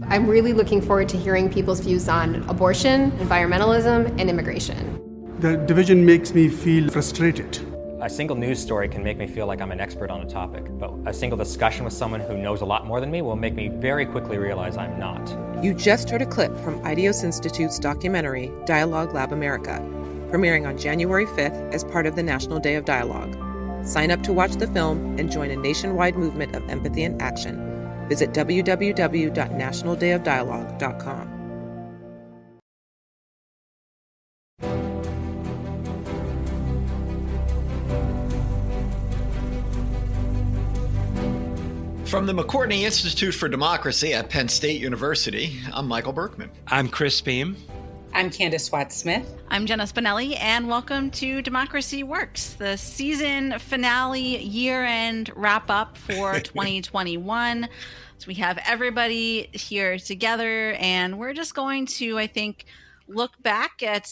I'm really looking forward to hearing people's views on abortion, environmentalism, and immigration. The division makes me feel frustrated. A single news story can make me feel like I'm an expert on a topic, but a single discussion with someone who knows a lot more than me will make me very quickly realize I'm not. You just heard a clip from Idios Institute's documentary, Dialogue Lab America, premiering on January 5th as part of the National Day of Dialogue. Sign up to watch the film and join a nationwide movement of empathy and action. Visit www.nationaldayofdialogue.com. From the McCourtney Institute for Democracy at Penn State University, I'm Michael Berkman. I'm Chris Beam. I'm Candis Watts-Smith. I'm Jenna Spinelli, and welcome to Democracy Works, the season finale year-end wrap-up for 2021. So we have everybody here together, and we're just going to, I think, look back at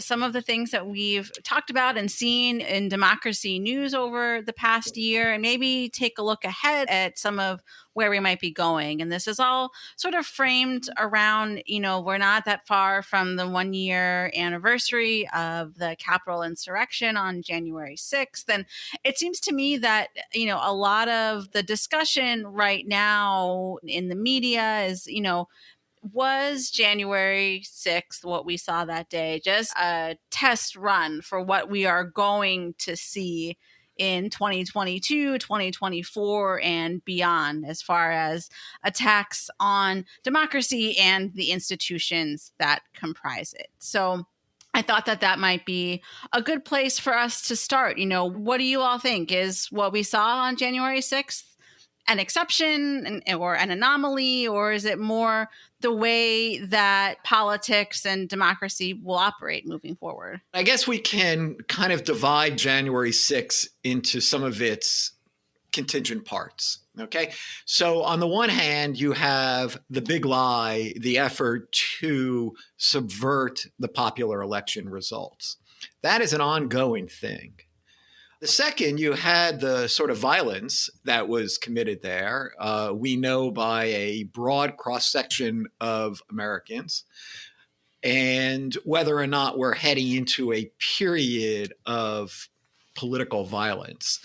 some of the things that we've talked about and seen in democracy news over the past year, and maybe take a look ahead at some of where we might be going. And this is all sort of framed around, we're not that far from the 1-year anniversary of the Capitol insurrection on January 6th. And it seems to me that, a lot of the discussion right now in the media is, was January 6th, what we saw that day, just a test run for what we are going to see in 2022, 2024, and beyond, as far as attacks on democracy and the institutions that comprise it. So I thought that might be a good place for us to start. What do you all think? Is what we saw on January 6th an exception or an anomaly, or is it more the way that politics and democracy will operate moving forward? I guess we can kind of divide January 6th into some of its contingent parts. Okay. So on the one hand, you have the big lie, the effort to subvert the popular election results. That is an ongoing thing. The second, you had the sort of violence that was committed there. We know by a broad cross-section of Americans, and whether or not we're heading into a period of political violence.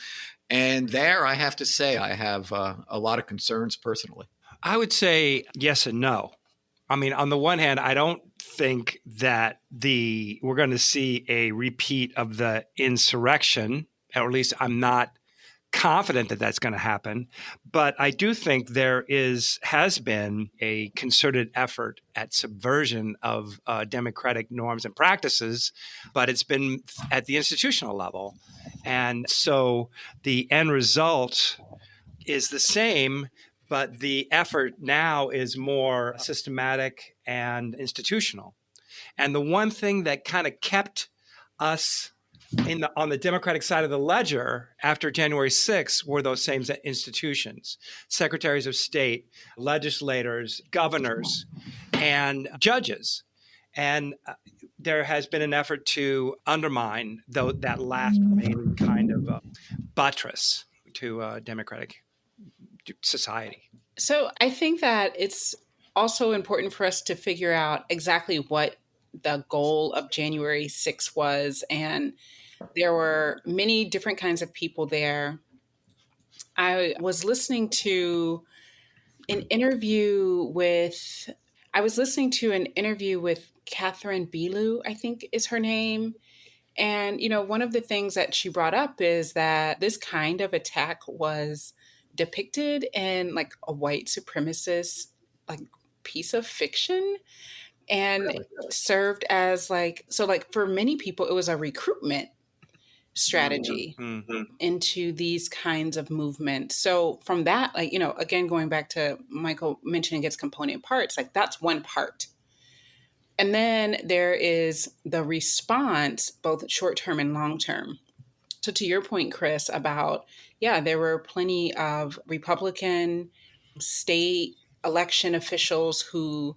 And there, I have to say, I have a lot of concerns personally. I would say yes and no. I mean, on the one hand, I don't think that we're going to see a repeat of the insurrection, or at least I'm not confident that that's going to happen. But I do think there has been a concerted effort at subversion of democratic norms and practices, but it's been at the institutional level. And so the end result is the same, but the effort now is more systematic and institutional. And the one thing that kind of kept us on the Democratic side of the ledger after January 6th were those same institutions: secretaries of state, legislators, governors, and judges. And there has been an effort to undermine that last remaining kind of buttress to democratic society. So I think that it's also important for us to figure out exactly what the goal of January 6th was. And there were many different kinds of people there. I was listening to an interview with Catherine Belu, I think is her name. And, one of the things that she brought up is that this kind of attack was depicted in like a white supremacist piece of fiction, and really served as for many people, it was a recruitment strategy into these kinds of movements. So from that, again, going back to Michael mentioning its component parts, that's one part. And then there is the response, both short-term and long-term. So to your point, Chris, about, there were plenty of Republican state election officials who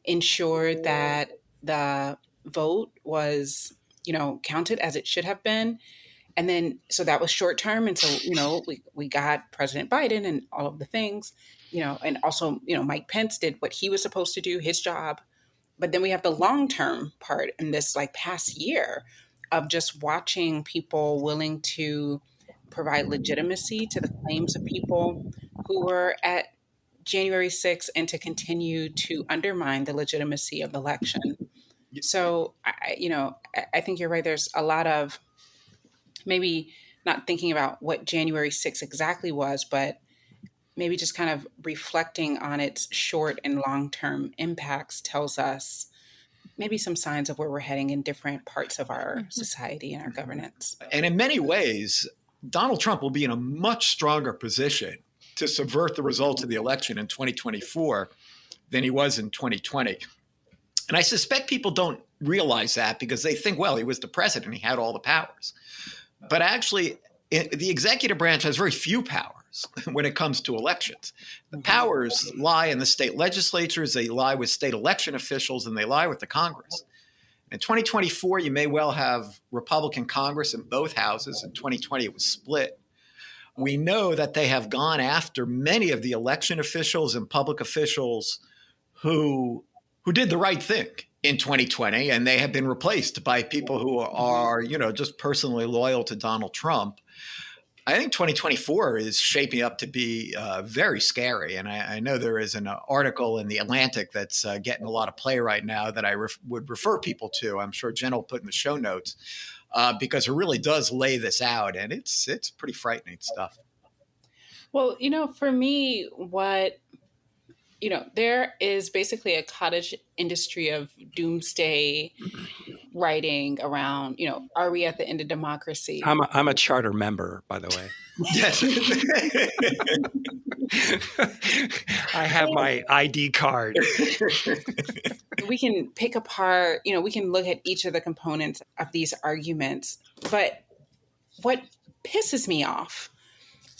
ensured that the vote was, counted as it should have been. And then, so that was short term. And so, we got President Biden and all of the things. and also, Mike Pence did what he was supposed to do, his job. But then we have the long-term part in this like past year of just watching people willing to provide legitimacy to the claims of people who were at January 6th and to continue to undermine the legitimacy of the election. So, I think you're right. There's a lot of maybe not thinking about what January 6th exactly was, but maybe just kind of reflecting on its short and long-term impacts tells us maybe some signs of where we're heading in different parts of our society and our governance. And in many ways, Donald Trump will be in a much stronger position to subvert the results of the election in 2024 than he was in 2020. And I suspect people don't realize that because they think, well, he was the president, he had all the powers. But actually, the executive branch has very few powers when it comes to elections. The powers lie in the state legislatures, they lie with state election officials, and they lie with the Congress. In 2024, you may well have Republican Congress in both houses. In 2020, it was split. We know that they have gone after many of the election officials and public officials who did the right thing in 2020, and they have been replaced by people who are, just personally loyal to Donald Trump. I think 2024 is shaping up to be very scary. And I know there is an article in The Atlantic that's getting a lot of play right now that I would refer people to. I'm sure Jen will put in the show notes because it really does lay this out. And it's pretty frightening stuff. Well, for me, there is basically a cottage industry of doomsday writing around, are we at the end of democracy? I'm a charter member, by the way. Yes. I have my ID card. We can pick apart, we can look at each of the components of these arguments. But what pisses me off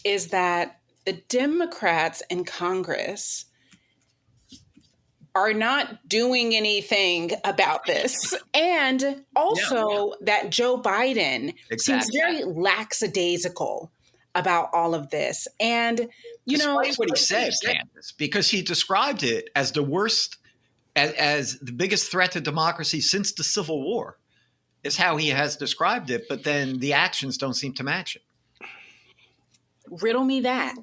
is that the Democrats in Congress are not doing anything about this. And also that Joe Biden seems very lackadaisical about all of this. And, Despite what he said, Candis, because he described it as the worst, as the biggest threat to democracy since the Civil War, is how he has described it. But then the actions don't seem to match it. Riddle me that.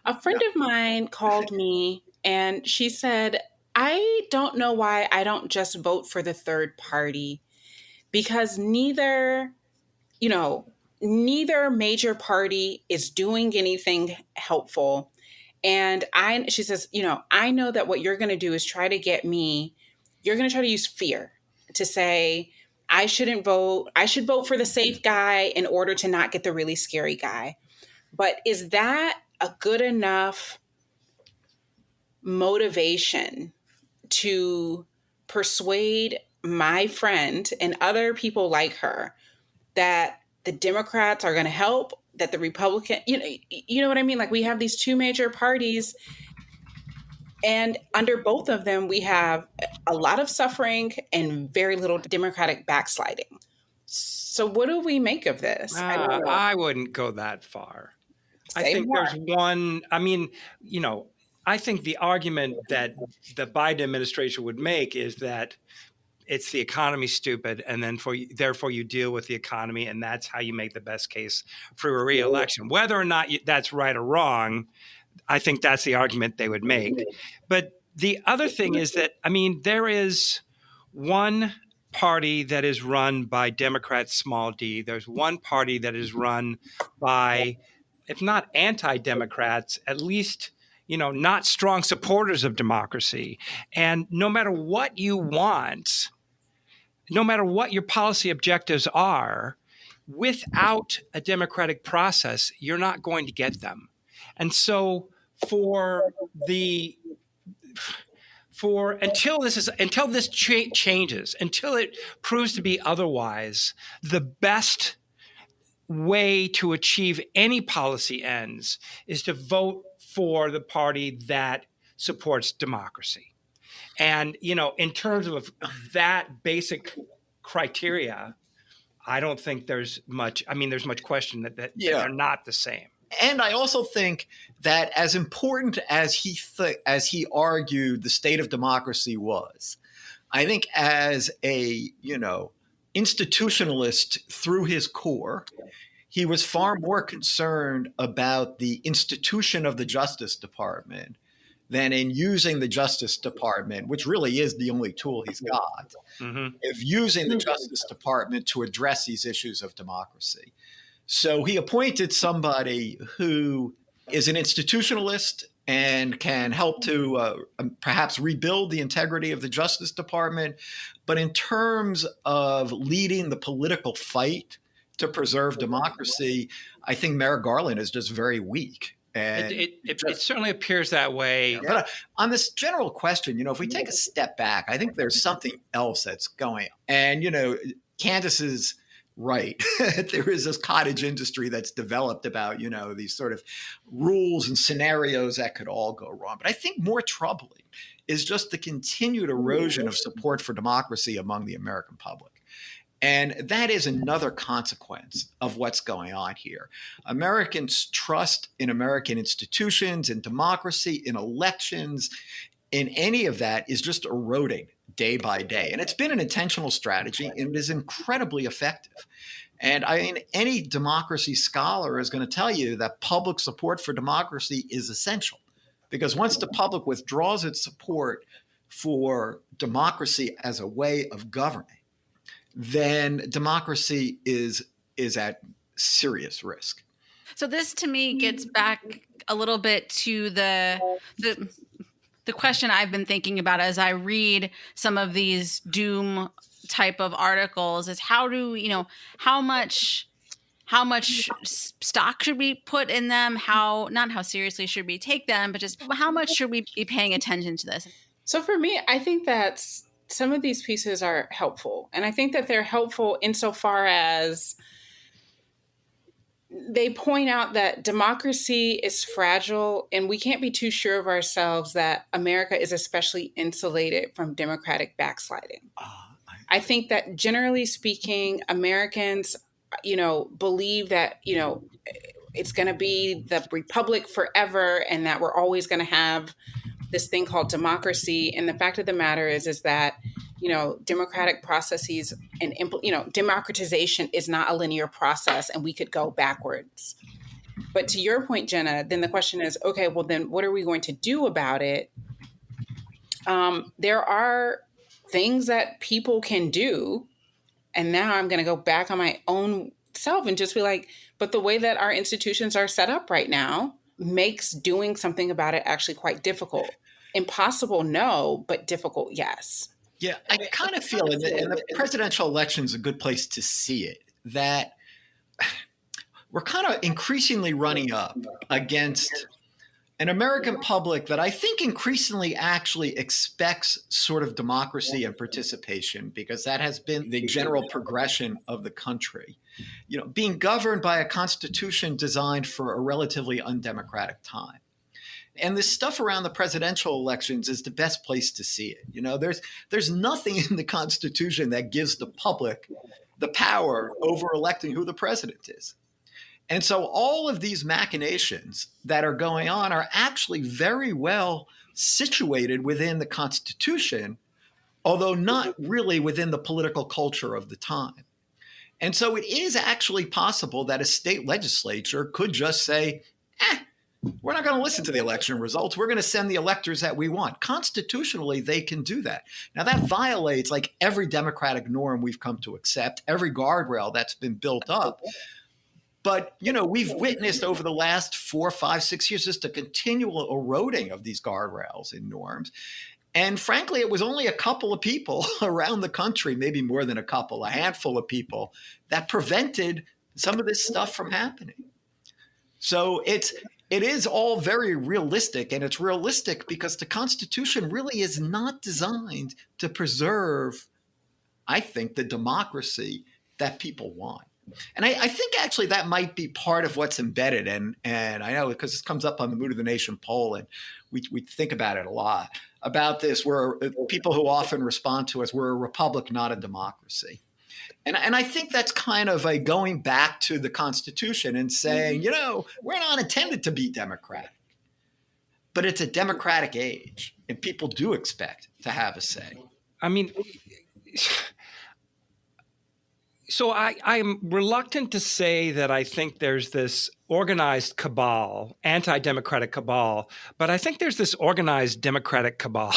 A friend of mine called me and she said, I don't know why I don't just vote for the third party, because neither major party is doing anything helpful. And she says, I know that what you're going to do is try to get me, you're going to try to use fear to say, I shouldn't vote. I should vote for the safe guy in order to not get the really scary guy. But is that a good enough motivation to persuade my friend and other people like her that the Democrats are going to help, that the Republican, you know what I mean? Like, we have these two major parties, and under both of them, we have a lot of suffering and very little Democratic backsliding. So what do we make of this? I wouldn't go that far. I think there's one, I think the argument that the Biden administration would make is that it's the economy stupid, and then therefore you deal with the economy, and that's how you make the best case for a re-election. Whether or not that's right or wrong, I think that's the argument they would make. But the other thing is that, there is one party that is run by Democrats, small d. There's one party that is run by, if not anti-Democrats, at least not strong supporters of democracy. And no matter what you want, no matter what your policy objectives are, without a democratic process, you're not going to get them. And so until this changes, until it proves to be otherwise, the best way to achieve any policy ends is to vote for the party that supports democracy. And, in terms of that basic criteria, I don't think there's much question that they're not the same. And I also think that as important as he argued the state of democracy was, I think as a, institutionalist through his core, he was far more concerned about the institution of the Justice Department than in using the Justice Department, which really is the only tool he's got, of using the Justice Department to address these issues of democracy. So he appointed somebody who is an institutionalist and can help to perhaps rebuild the integrity of the Justice Department. But in terms of leading the political fight to preserve democracy, I think Mayor Garland is just very weak. And it certainly appears that way. But on this general question, if we take a step back, I think there's something else that's going on. And, Candis is right. There is this cottage industry that's developed about, these sort of rules and scenarios that could all go wrong. But I think more troubling is just the continued erosion of support for democracy among the American public. And that is another consequence of what's going on here. Americans' trust in American institutions, in democracy, in elections, in any of that is just eroding day by day. And it's been an intentional strategy, and it is incredibly effective. And any democracy scholar is going to tell you that public support for democracy is essential, because once the public withdraws its support for democracy as a way of governing, then democracy is at serious risk. So this, to me, gets back a little bit to the question I've been thinking about as I read some of these doom type of articles is how much stock should we put in them? Not how seriously should we take them, but just how much should we be paying attention to this? So for me, I think that some of these pieces are helpful. And I think that they're helpful insofar as they point out that democracy is fragile and we can't be too sure of ourselves that America is especially insulated from democratic backsliding. I think that generally speaking, Americans, believe that, it's going to be the republic forever and that we're always going to have this thing called democracy. And the fact of the matter is that, democratic processes and, democratization is not a linear process and we could go backwards. But to your point, Jenna, then the question is, okay, well, then what are we going to do about it? There are things that people can do. And now I'm going to go back on my own self and just be like, but the way that our institutions are set up right now makes doing something about it actually quite difficult. Impossible, no, but difficult, yes. Yeah, I kind of feel, and the presidential election is a good place to see it, that we're kind of increasingly running up against an American public that I think increasingly actually expects sort of democracy and participation, because that has been the general progression of the country. Being governed by a constitution designed for a relatively undemocratic time. And this stuff around the presidential elections is the best place to see it. There's nothing in the Constitution that gives the public the power over electing who the president is. And so all of these machinations that are going on are actually very well situated within the Constitution, although not really within the political culture of the time. And so it is actually possible that a state legislature could just say, we're not going to listen to the election results. We're going to send the electors that we want. Constitutionally, they can do that. Now, that violates like every democratic norm we've come to accept, every guardrail that's been built up. But, we've witnessed over the last 4, 5, 6 years just a continual eroding of these guardrails and norms. And frankly, it was only a couple of people around the country, maybe more than a handful of people, that prevented some of this stuff from happening. So it is all very realistic, and it's realistic because the Constitution really is not designed to preserve, I think, the democracy that people want. And I think actually that might be part of what's embedded. And I know because this comes up on the Mood of the Nation poll, and we think about it a lot, about this, where people who often respond to us, we're a republic, not a democracy. And I think that's kind of a going back to the Constitution and saying, we're not intended to be democratic, but it's a democratic age, and people do expect to have a say. I mean, so I'm reluctant to say that I think there's this organized cabal, anti-democratic cabal, but I think there's this organized democratic cabal.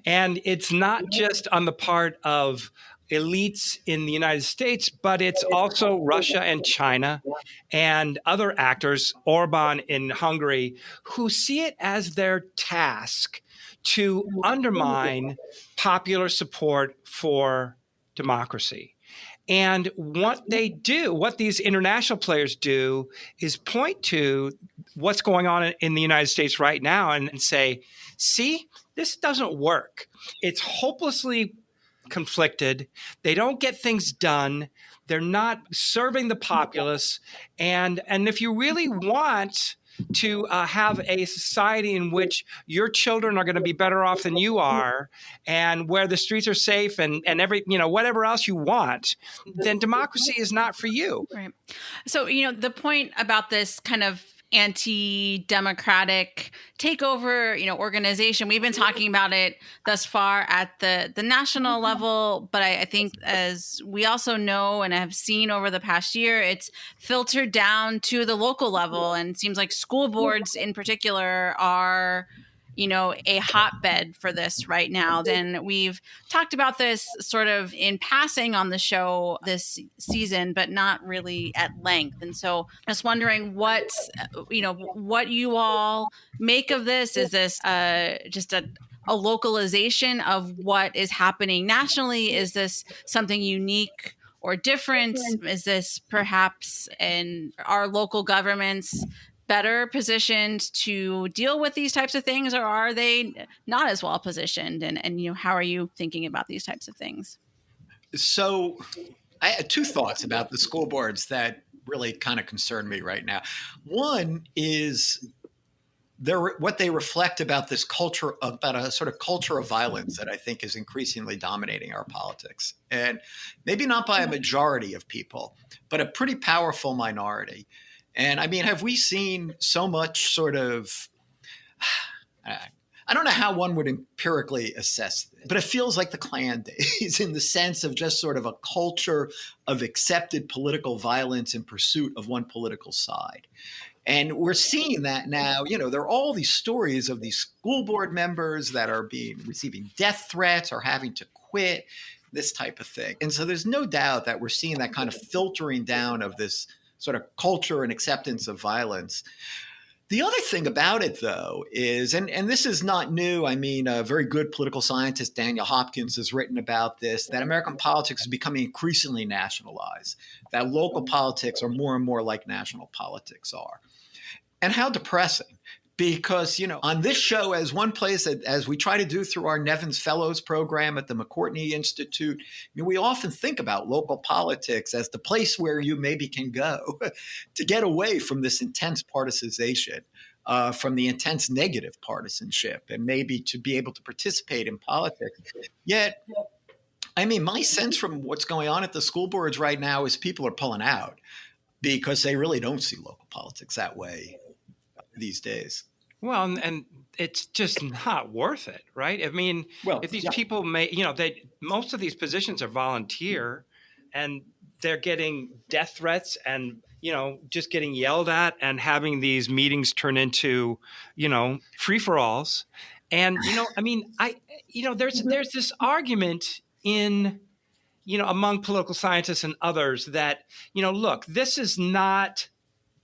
And it's not just on the part of elites in the United States, but it's also Russia and China and other actors, Orban in Hungary, who see it as their task to undermine popular support for democracy. And what they do, what these international players do, is point to what's going on in the United States right now and say, see, this doesn't work. It's hopelessly conflicted. They don't get things done. They're not serving the populace. And if you really want to have a society in which your children are going to be better off than you are, and where the streets are safe and every, whatever else you want, then democracy is not for you. Right. So, the point about this kind of anti-democratic takeover, organization, we've been talking about it thus far at the national level, but I think, as we also know and have seen over the past year, it's filtered down to the local level, and it seems like school boards in particular are a hotbed for this right now. Then we've talked about this sort of in passing on the show this season, but not really at length. And so just wondering what you all make of this. Is this just a localization of what is happening nationally? Is this something unique or different? Is this perhaps in our local governments better positioned to deal with these types of things, or are they not as well positioned? And how are you thinking about these types of things? So I had two thoughts about the school boards that really kind of concern me right now. One is what they reflect about this culture, about a sort of culture of violence that I think is increasingly dominating our politics. And maybe not by a majority of people, but a pretty powerful minority. And I mean, have we seen so much sort of, I don't know how one would empirically assess this, but it feels like the Klan days in the sense of just sort of a culture of accepted political violence in pursuit of one political side. And we're seeing that now. There are all these stories of these school board members that are receiving death threats or having to quit, this type of thing. And so there's no doubt that we're seeing that kind of filtering down of this sort of culture and acceptance of violence. The other thing about it, though, is, and this is not new. I mean, a very good political scientist, Daniel Hopkins, has written about this, that American politics is becoming increasingly nationalized, that local politics are more and more like national politics are. And how depressing. Because, on this show, as one place, as we try to do through our Nevins Fellows program at the McCourtney Institute, we often think about local politics as the place where you maybe can go to get away from this intense partisanization, from the intense negative partisanship, and maybe to be able to participate in politics. Yet, I mean, my sense from what's going on at the school boards right now is people are pulling out because they really don't see local politics that way these days. Well, and it's just not worth it, right? I mean, if these people most of these positions are volunteer, and they're getting death threats and, just getting yelled at and having these meetings turn into, free-for-alls. And, I mean, there's this argument in, among political scientists and others that, look, this is not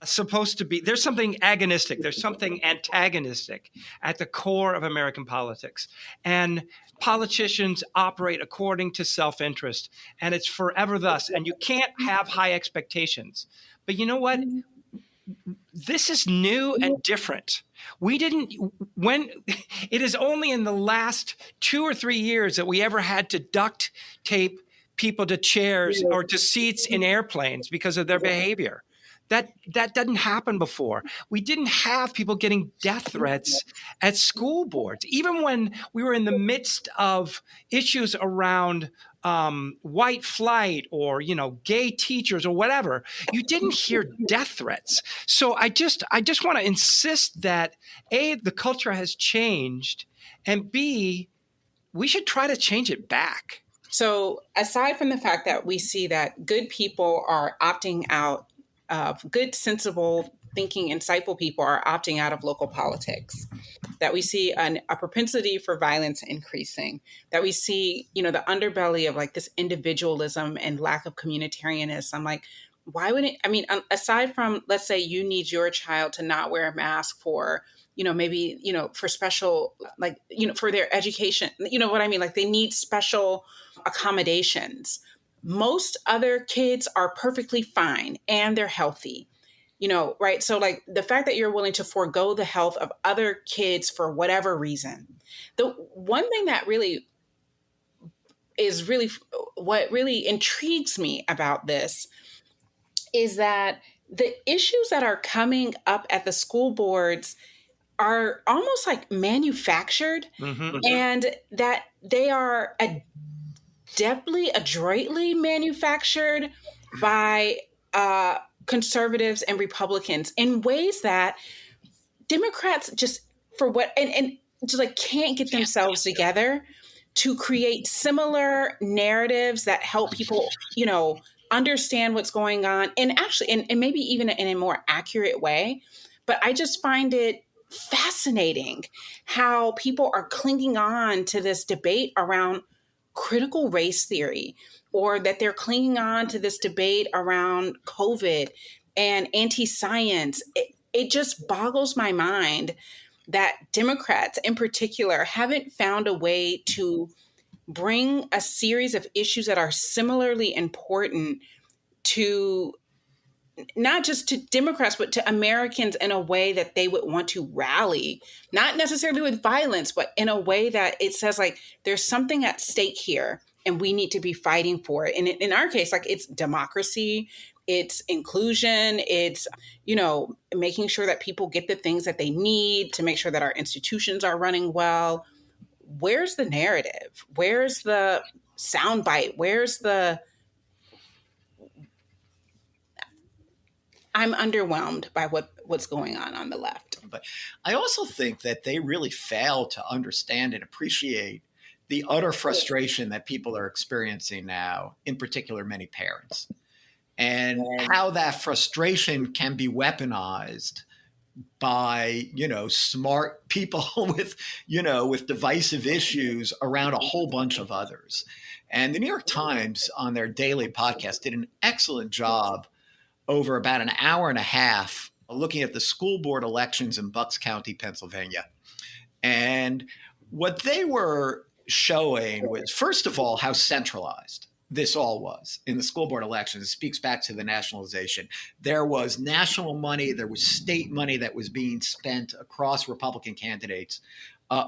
supposed to be, there's something agonistic, there's something antagonistic at the core of American politics. And politicians operate according to self-interest, and it's forever thus. And you can't have high expectations. But you know what? This is new and different. It is only in the last 2 or 3 years that we ever had to duct tape people to chairs or to seats in airplanes because of their behavior. That doesn't happen before. We didn't have people getting death threats at school boards. Even when we were in the midst of issues around white flight or, gay teachers or whatever, you didn't hear death threats. So I just want to insist that A, the culture has changed, and B, we should try to change it back. So aside from the fact that we see that good people are opting out of good, sensible, thinking, insightful people are opting out of local politics, that we see a propensity for violence increasing, that we see, the underbelly of like this individualism and lack of communitarianism. Like, why wouldn't, aside from, let's say you need your child to not wear a mask for, maybe, for special, like, for their education, what I mean? Like they need special accommodations. Most other kids are perfectly fine and they're healthy, right? So like the fact that you're willing to forego the health of other kids for whatever reason. The one thing that what really intrigues me about this is that the issues that are coming up at the school boards are almost like manufactured, and that they are adroitly manufactured by conservatives and Republicans in ways that Democrats just can't get themselves together to create similar narratives that help people, understand what's going on and actually, and maybe even in a more accurate way. But I just find it fascinating how people are clinging on to this debate around critical race theory, or that they're clinging on to this debate around COVID and anti-science. It just boggles my mind that Democrats in particular haven't found a way to bring a series of issues that are similarly important to not just to Democrats, but to Americans in a way that they would want to rally, not necessarily with violence, but in a way that it says like, there's something at stake here and we need to be fighting for it. And in our case, like it's democracy, it's inclusion, it's, making sure that people get the things that they need to make sure that our institutions are running well. Where's the narrative? Where's the soundbite? I'm underwhelmed by what's going on the left. But I also think that they really fail to understand and appreciate the utter frustration that people are experiencing now, in particular, many parents, and how that frustration can be weaponized by, smart people with divisive issues around a whole bunch of others. And the New York Times on their daily podcast did an excellent job over about an hour and a half looking at the school board elections in Bucks County, Pennsylvania. And what they were showing was, first of all, how centralized this all was in the school board elections. It speaks back to the nationalization. There was national money, there was state money that was being spent across Republican candidates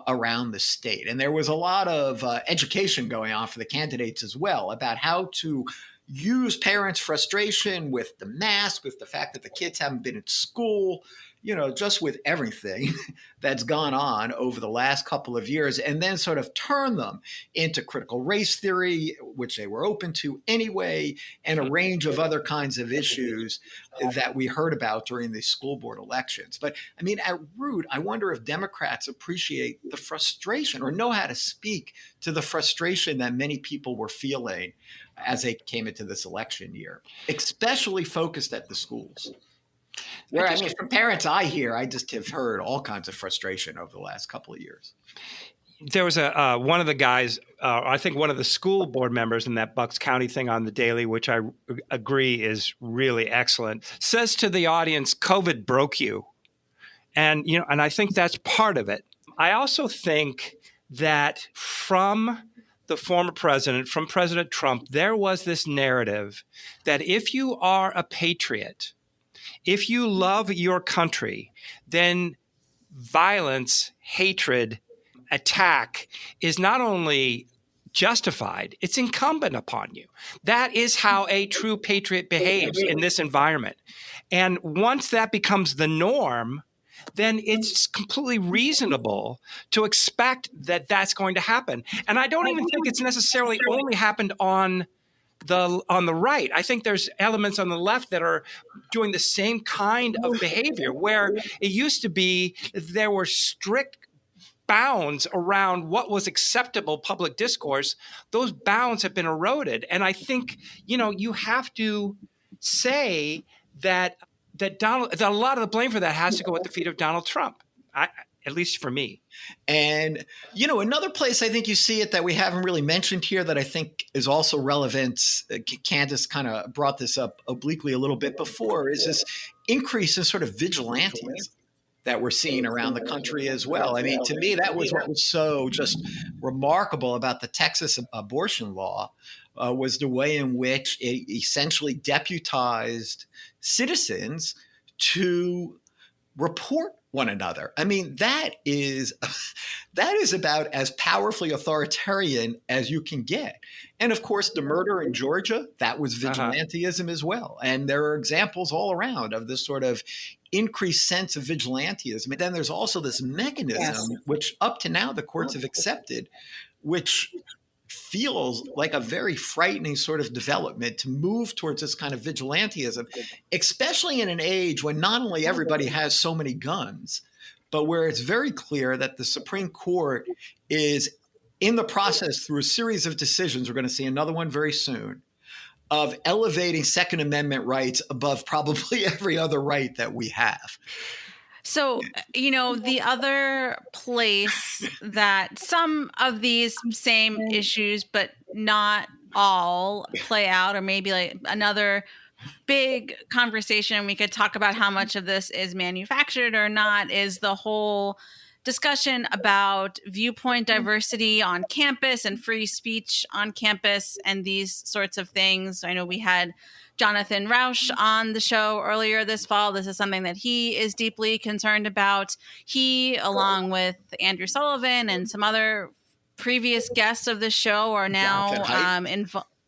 around the state. And there was a lot of education going on for the candidates as well about how to use parents' frustration with the mask, with the fact that the kids haven't been at school, just with everything that's gone on over the last couple of years, and then sort of turn them into critical race theory, which they were open to anyway, and a range of other kinds of issues that we heard about during the school board elections. But at root, I wonder if Democrats appreciate the frustration or know how to speak to the frustration that many people were feeling as they came into this election year, especially focused at the schools. Where, from parents I just have heard all kinds of frustration over the last couple of years. There was one of the guys, I think one of the school board members in that Bucks County thing on the Daily, which I agree is really excellent, says to the audience, COVID broke you. And, and I think that's part of it. I also think that from the former president, from President Trump, there was this narrative that if you are a patriot, if you love your country, then violence, hatred, attack is not only justified, it's incumbent upon you. That is how a true patriot behaves in this environment. And once that becomes the norm, then it's completely reasonable to expect that that's going to happen. And I don't even think it's necessarily only happened on the right. I think there's elements on the left that are doing the same kind of behavior, where it used to be there were strict bounds around what was acceptable public discourse. Those bounds have been eroded. And I think, you have to say that that a lot of the blame for that has to go at the feet of Donald Trump, at least for me. And, another place I think you see it that we haven't really mentioned here that I think is also relevant, Candis kind of brought this up obliquely a little bit before, is this increase in sort of vigilantism that we're seeing around the country as well. I mean, to me, that was what was so just remarkable about the Texas abortion law, was the way in which it essentially deputized citizens to report one another. I mean, that is about as powerfully authoritarian as you can get. And of course, the murder in Georgia, that was vigilantism as well. And there are examples all around of this sort of increased sense of vigilantism. And then there's also this mechanism, which up to now the courts have accepted, which feels like a very frightening sort of development to move towards this kind of vigilantism, especially in an age when not only everybody has so many guns, but where it's very clear that the Supreme Court is in the process, through a series of decisions, we're going to see another one very soon, of elevating Second Amendment rights above probably every other right that we have. So, the other place that some of these same issues, but not all, play out, or maybe like another big conversation, we could talk about how much of this is manufactured or not, is the whole discussion about viewpoint diversity on campus and free speech on campus and these sorts of things. I know we had Jonathan Rauch on the show earlier this fall. This is something that he is deeply concerned about. He, along with Andrew Sullivan and some other previous guests of the show, are now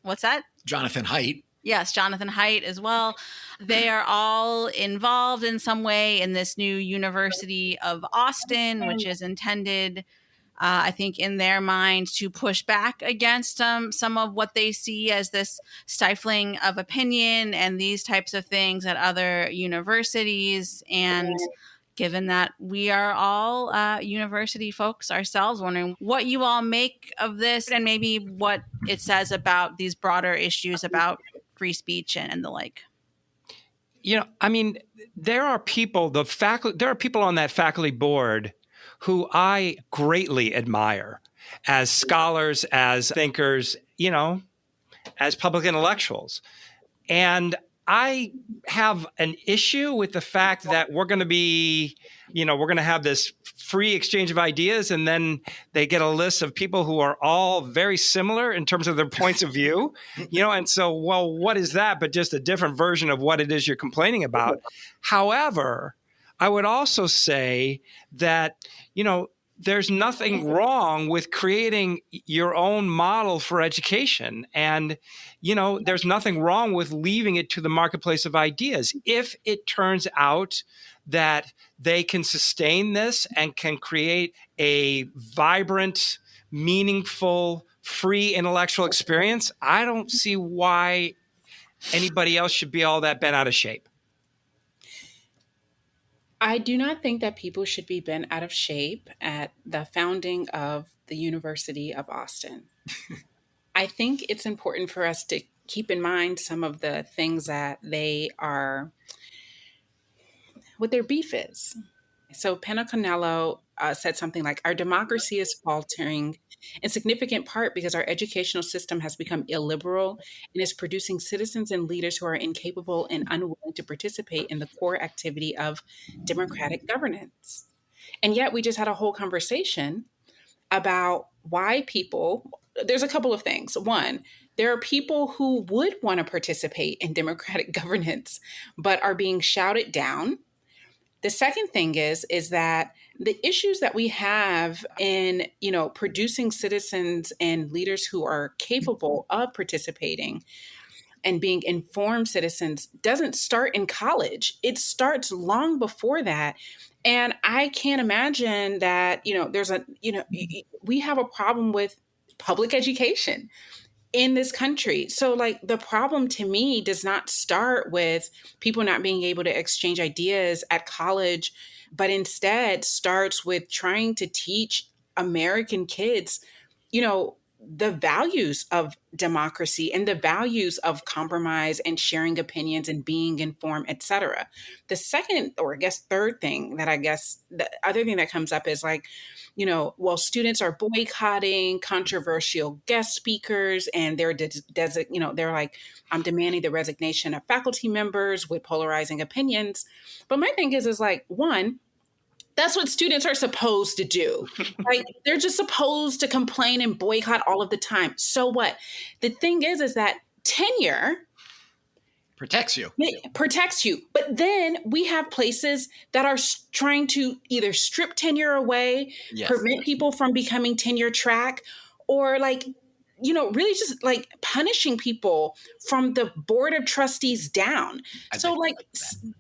what's that? Jonathan Haidt. Yes, Jonathan Haidt as well. They are all involved in some way in this new University of Austin, which is intended, I think, in their mind, to push back against some of what they see as this stifling of opinion and these types of things at other universities. And given that we are all university folks ourselves, wondering what you all make of this and maybe what it says about these broader issues about free speech and the like. There are people on that faculty board who I greatly admire as scholars, as thinkers, as public intellectuals. And I have an issue with the fact that we're going to have this free exchange of ideas, and then they get a list of people who are all very similar in terms of their points of view, and so, well, what is that but just a different version of what it is you're complaining about? However, I would also say that, there's nothing wrong with creating your own model for education. And, there's nothing wrong with leaving it to the marketplace of ideas. If it turns out that they can sustain this and can create a vibrant, meaningful, free intellectual experience, I don't see why anybody else should be all that bent out of shape. I do not think that people should be bent out of shape at the founding of the University of Austin. I think it's important for us to keep in mind some of the things that what their beef is. So Penn said something like, our democracy is faltering in significant part because our educational system has become illiberal and is producing citizens and leaders who are incapable and unwilling to participate in the core activity of democratic governance. And yet we just had a whole conversation about why there's a couple of things. One, there are people who would want to participate in democratic governance, but are being shouted down. The second thing is that the issues that we have in, producing citizens and leaders who are capable of participating and being informed citizens doesn't start in college. It starts long before that. And I can't imagine that, we have a problem with public education in this country. So like the problem to me does not start with people not being able to exchange ideas at college, but instead starts with trying to teach American kids, the values of democracy and the values of compromise and sharing opinions and being informed, et cetera. The second, or I guess third thing that the other thing that comes up is like, students are boycotting controversial guest speakers, and they're like, I'm demanding the resignation of faculty members with polarizing opinions. But my thing is like, one, that's what students are supposed to do. Right? They're just supposed to complain and boycott all of the time. So what? The thing is that tenure protects you. It protects you. But then we have places that are trying to either strip tenure away, Yes. prevent people from becoming tenure track, or like, really just like punishing people from the board of trustees down. So like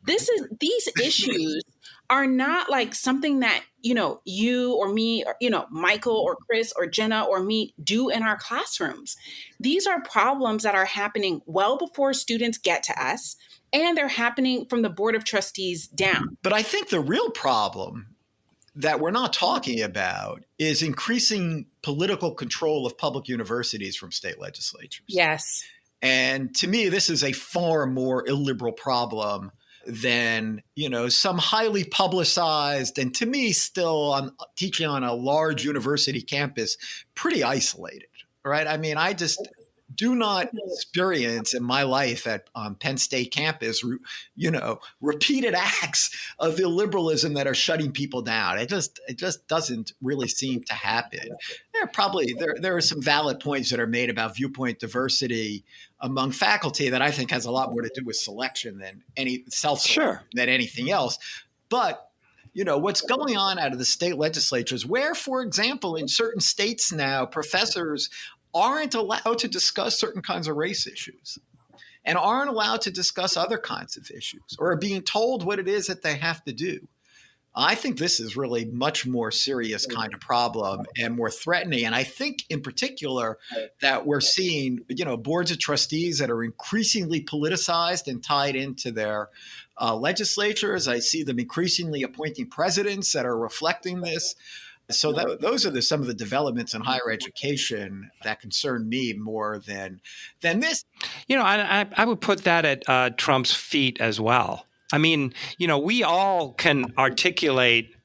these issues are not like something that, you or me or, Michael or Chris or Jenna or me do in our classrooms. These are problems that are happening well before students get to us, and they're happening from the board of trustees down. But I think the real problem that we're not talking about is increasing political control of public universities from state legislatures. Yes. And to me, this is a far more illiberal problem than, some highly publicized, and to me still on teaching on a large university campus, pretty isolated, right? I mean, I just do not experience in my life at Penn State campus, repeated acts of illiberalism that are shutting people down. It just doesn't really seem to happen. There are some valid points that are made about viewpoint diversity among faculty that I think has a lot more to do with selection than than anything else. But what's going on out of the state legislatures, where, for example, in certain states now, professors aren't allowed to discuss certain kinds of race issues and aren't allowed to discuss other kinds of issues, or are being told what it is that they have to do. I think this is really much more serious kind of problem and more threatening. And I think in particular that we're seeing, boards of trustees that are increasingly politicized and tied into their legislatures. I see them increasingly appointing presidents that are reflecting this. So those are some of the developments in higher education that concern me more than this. I would put that at Trump's feet as well. I mean, we all can articulate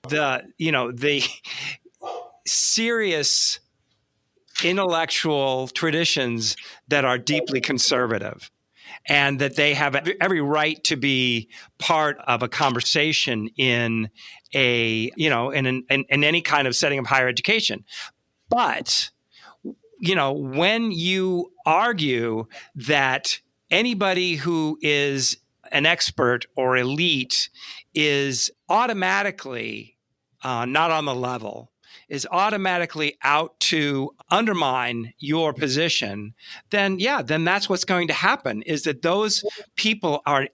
the serious intellectual traditions that are deeply conservative, and that they have every right to be part of a conversation in in any kind of setting of higher education. But, when you argue that anybody who is an expert or elite is automatically not on the level, is automatically out to undermine your position, then that's what's going to happen, is that those people are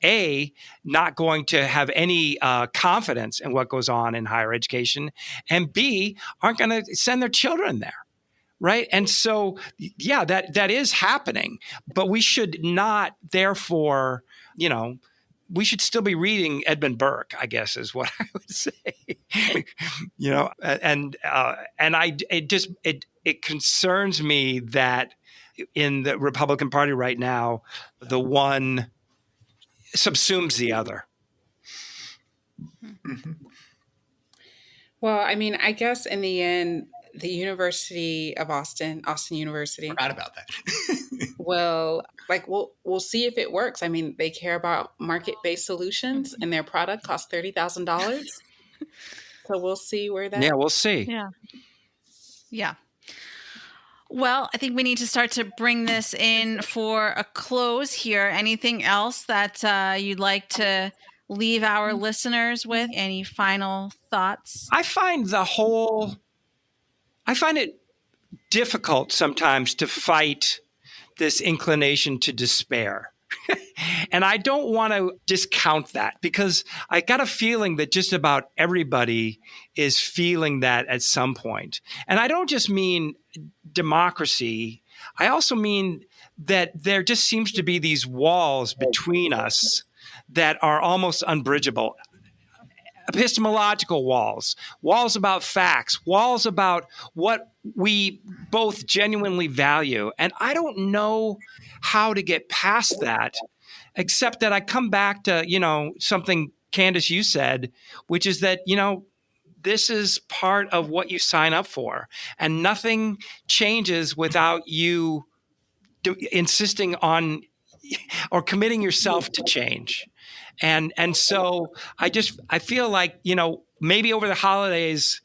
not going to have any confidence in what goes on in higher education, and B, aren't going to send their children there. Right. And so, that is happening, but we should not, therefore, we should still be reading Edmund Burke, I guess, is what I would say. It concerns me that in the Republican Party right now, the one subsumes the other. Mm-hmm. Well, I mean, I guess in the end, the University of Austin University. Forgot about that. We'll see if it works. I mean, they care about market-based solutions, and their product costs $30,000. So we'll see where that. Yeah, we'll see. Yeah. Well, I think we need to start to bring this in for a close here. Anything else that you'd like to leave our listeners with? Any final thoughts? I find it difficult sometimes to fight this inclination to despair. And I don't want to discount that, because I got a feeling that just about everybody is feeling that at some point. And I don't just mean democracy. I also mean that there just seems to be these walls between us that are almost unbridgeable. Epistemological walls, walls about facts, walls about what we both genuinely value. And I don't know how to get past that, except that I come back to, something, Candis, you said, which is that, this is part of what you sign up for, and nothing changes without you insisting on or committing yourself to change. And so I feel like, maybe over the holidays,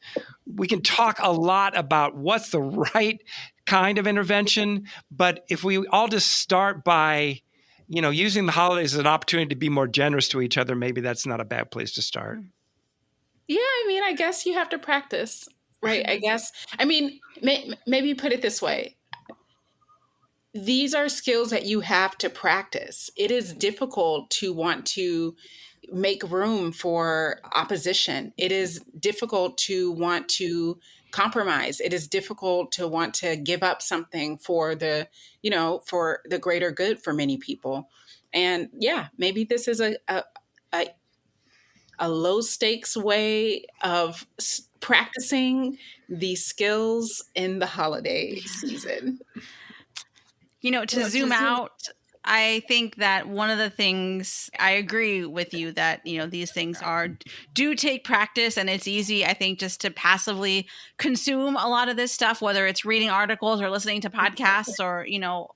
we can talk a lot about what's the right kind of intervention. But if we all just start by, using the holidays as an opportunity to be more generous to each other, maybe that's not a bad place to start. Yeah, I guess you have to practice, right? Maybe put it this way. These are skills that you have to practice. It is difficult to want to make room for opposition. It is difficult to want to compromise. It is difficult to want to give up something for the greater good for many people. And yeah, maybe this is a low stakes way of practicing these skills in the holiday season. To zoom out, I think that one of the things, I agree with you that, these things do take practice, and it's easy, I think, just to passively consume a lot of this stuff, whether it's reading articles or listening to podcasts or,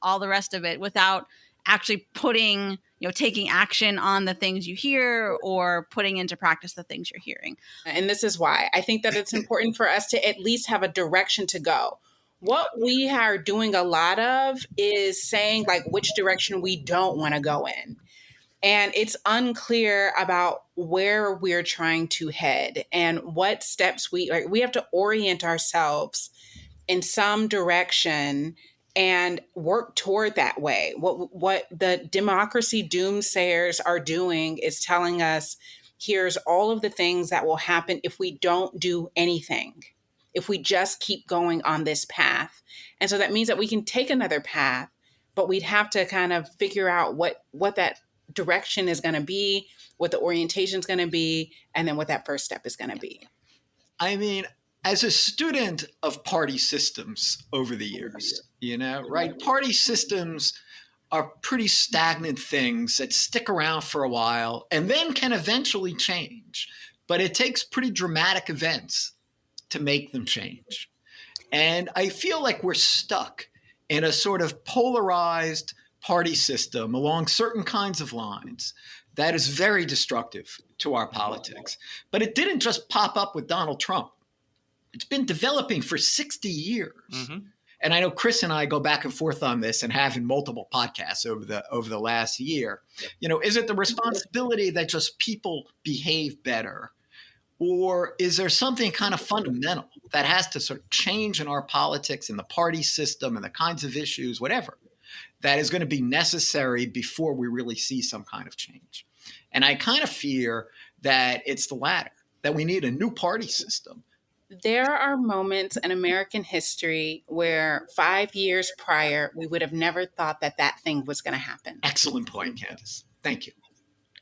all the rest of it, without actually taking action on the things you hear or putting into practice the things you're hearing. And this is why I think that it's important for us to at least have a direction to go. What we are doing a lot of is saying which direction we don't want to go in. And it's unclear about where we're trying to head and what steps we have to orient ourselves in some direction and work toward that way. What the democracy doomsayers are doing is telling us, here's all of the things that will happen if we don't do anything, if we just keep going on this path. And so that means that we can take another path, but we'd have to kind of figure out what that direction is going to be, what the orientation is going to be, and then what that first step is going to be. As a student of party systems over the years, right? Party systems are pretty stagnant things that stick around for a while and then can eventually change. But it takes pretty dramatic events to make them change. And I feel like we're stuck in a sort of polarized party system along certain kinds of lines that is very destructive to our politics. But it didn't just pop up with Donald Trump. It's been developing for 60 years. Mm-hmm. And I know Chris and I go back and forth on this and have in multiple podcasts over the last year. Is it the responsibility that just people behave better? Or is there something kind of fundamental that has to sort of change in our politics, in the party system, and the kinds of issues, whatever, that is going to be necessary before we really see some kind of change? And I kind of fear that it's the latter, that we need a new party system. There are moments in American history where 5 years prior, we would have never thought that thing was going to happen. Excellent point, Candis. Thank you.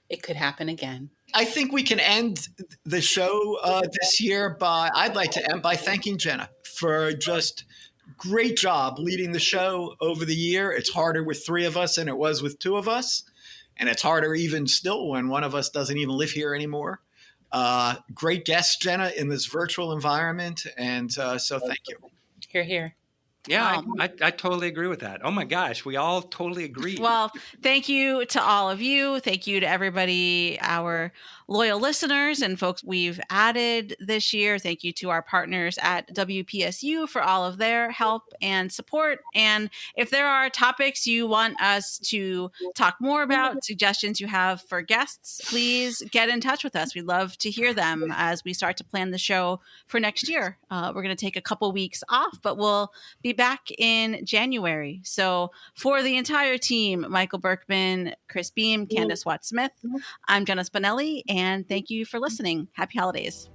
It could happen again. I think we can end the show this year I'd like to end by thanking Jenna for just great job leading the show over the year. It's harder with three of us than it was with two of us. And it's harder even still when one of us doesn't even live here anymore. Great guest, Jenna, in this virtual environment. And so thank you. Hear, hear. Yeah, I totally agree with that. Oh my gosh, we all totally agree. Well, thank you to all of you. Thank you to everybody, our loyal listeners and folks we've added this year. Thank you to our partners at WPSU for all of their help and support. And if there are topics you want us to talk more about, suggestions you have for guests, please get in touch with us. We'd love to hear them as we start to plan the show for next year. We're going to take a couple weeks off, but we'll be back in January. So for the entire team, Michael Berkman, Chris Beam, Candis Watt-Smith, I'm Jenna Spinelli, and thank you for listening. Happy holidays.